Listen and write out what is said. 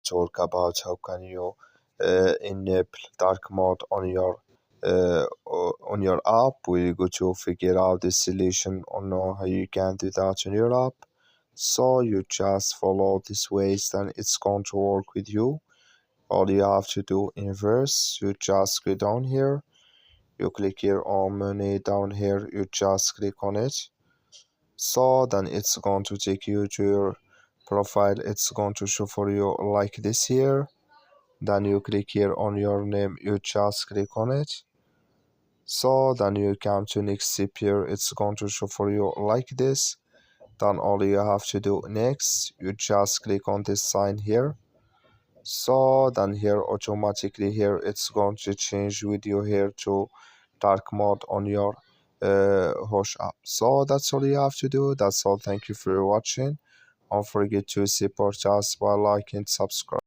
talk about how can you enable dark mode on your app. We're going to figure out the solution on how you can do that on your app. So you just follow this ways, then it's going to work with you. All you have to do in verse, you just go down here, you click here on money down here, you just click on it. So then it's going to take you to your profile. It's going to show for you like this here. Then you click here on your name, you just click on it. So then you come to next step here, it's going to show for you like this. Then all you have to do next, you just click on this sign here. So then here automatically here it's going to change with you here to dark mode on your Whoosh app. So that's all you have to do. That's all. Thank you for watching. Don't forget to support us by liking and subscribe.